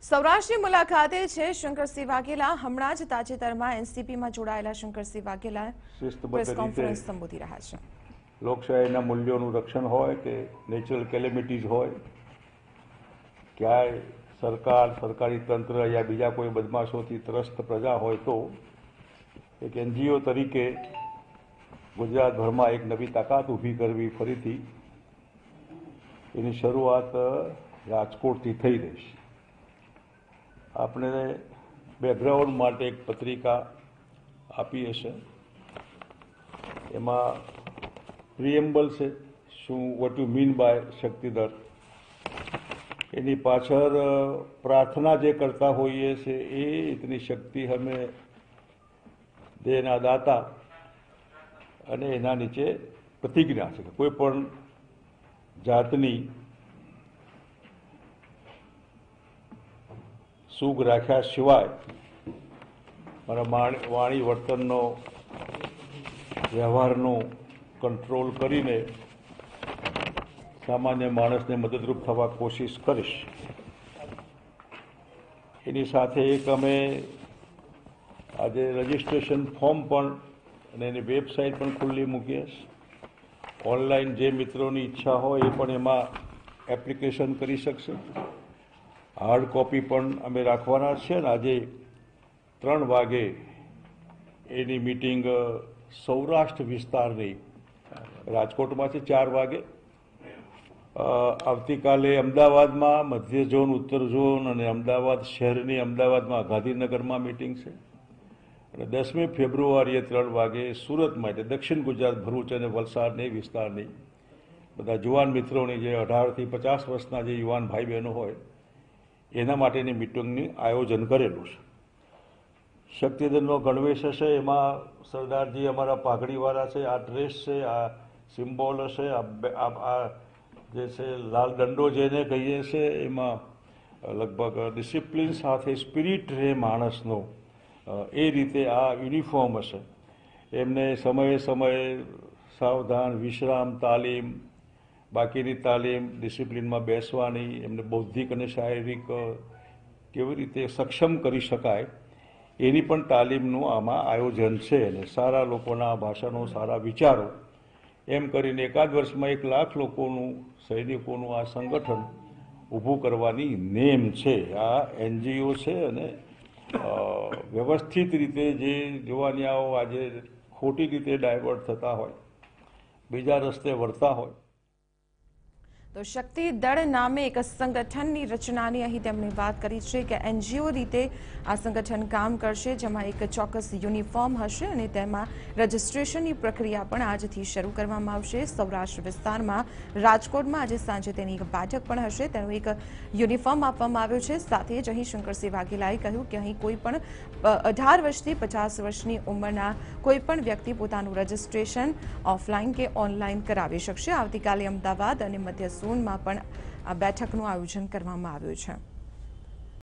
સૌરાષ્ટ્રની મુલાકાતે છે શંકરસિંહ વાઘેલા। હમણાં જ તાજેતરમાં એનસીપીમાં જોડાયેલા શંકરસિંહ વાઘેલા પ્રેસ કોન્ફરન્સ સંબોધી રહ્યા છે। લોકશાહીના મૂલ્યોનું રક્ષણ હોય કે નેચરલ કેલેમિટીઝ હોય, ક્યાંય સરકાર, સરકારી તંત્ર યા બીજા કોઈ બદમાશોથી ત્રસ્ત પ્રજા હોય તો એક એનજીઓ તરીકે ગુજરાતભરમાં એક નવી તાકાત ઊભી કરવી, ફરીથી એની શરૂઆત રાજકોટથી થઈ રહી છે। આપણે બેકગ્રાઉન્ડ માટે એક પત્રિકા આપી હશે, એમાં પ્રિએમ્બલ છે, શું વોટ યુ મીન બાય શક્તિદર, એની પાછળ પ્રાર્થના જે કરતા હોઈએ છે એ ઇતની શક્તિ હમે દેના દાતા, અને એના નીચે પ્રતિજ્ઞા છે કે કોઈ પણ જાતની સૂગ રાખ્યા સિવાય મારા વાણી વર્તનનો, વ્યવહારનો કંટ્રોલ કરીને સામાન્ય માણસને મદદરૂપ થવા કોશિશ કરીશ। એની સાથે એક અમે આજે રજિસ્ટ્રેશન ફોર્મ પણ અને એની વેબસાઇટ પણ ખુલ્લી મૂકીએ। ઓનલાઈન જે મિત્રોની ઈચ્છા હોય એ પણ એમાં એપ્લિકેશન કરી શકશે। હાર્ડ કોપી પણ અમે રાખવાના છે ને આજે 3 વાગે એની મિટિંગ સૌરાષ્ટ્ર વિસ્તારની રાજકોટમાં છે, 4 વાગે આવતીકાલે અમદાવાદમાં મધ્ય ઝોન, ઉત્તર ઝોન અને અમદાવાદ શહેરની અમદાવાદમાં ગાંધીનગરમાં મિટિંગ છે, અને 10મી ફેબ્રુઆરીએ 3 વાગે સુરતમાં, એટલે દક્ષિણ ગુજરાત, ભરૂચ અને વલસાડની વિસ્તારની બધા જુવાન મિત્રોની, જે 18થી 50 વર્ષના જે યુવાન ભાઈ બહેનો હોય એના માટેની મિટિંગનું આયોજન કરેલું છે। શક્તિદળનો ગણવેશ હશે, એમાં સરદારજી અમારા પાઘડીવાળા છે, આ ડ્રેસ છે, આ સિમ્બોલ હશે, આ જે છે લાલ દંડો જેને કહીએ છીએ, એમાં લગભગ ડિસિપ્લિન સાથે સ્પિરિટ રહે માણસનો, એ રીતે આ યુનિફોર્મ હશે। એમને સમયે સમયે સાવધાન, વિશ્રામ, તાલીમ, બાકીની તાલીમ, ડિસિપ્લિનમાં બેસવાની, એમને બૌદ્ધિક અને શારીરિક કેવી રીતે સક્ષમ કરી શકાય એની પણ તાલીમનું આમાં આયોજન છે, અને સારા લોકોના ભાષણો, સારા વિચારો, એમ કરીને એકાદ વર્ષમાં 1 લાખ લોકોનું, સૈનિકોનું આ સંગઠન ઊભું કરવાની નેમ છે। આ એનજીઓ છે, અને વ્યવસ્થિત રીતે જે જુવાનિયાઓ આજે ખોટી રીતે ડાયવર્ટ થતા હોય, બીજા રસ્તે વળતા હોય, તો શક્તિ દળ નામે એક સંગઠનની રચનાની અહીં તેમણે વાત કરી છે કે એનજીઓ રીતે આ સંગઠન કામ કરશે, જેમાં એક ચોક્કસ યુનિફોર્મ હશે અને તેમાં રજિસ્ટ્રેશનની પ્રક્રિયા પણ આજથી શરૂ કરવામાં આવશે। સૌરાષ્ટ્ર વિસ્તારમાં રાજકોટમાં આજે સાંજે તેની એક બેઠક પણ હશે, તેનો એક યુનિફોર્મ આપવામાં આવ્યો છે। સાથે જ અહીં શંકરસિંહ વાઘેલાએ કહ્યું કે અહીં કોઈ પણ 18 વર્ષથી 50 વર્ષની ઉંમરના કોઈ પણ વ્યક્તિ પોતાનું રજિસ્ટ્રેશન ઓફલાઈન કે ઓનલાઈન કરાવી શકશે। આવતીકાલે અમદાવાદ અને મધ્ય ઝોનમાં પણ આ બેઠકનું આયોજન કરવામાં આવ્યું છે।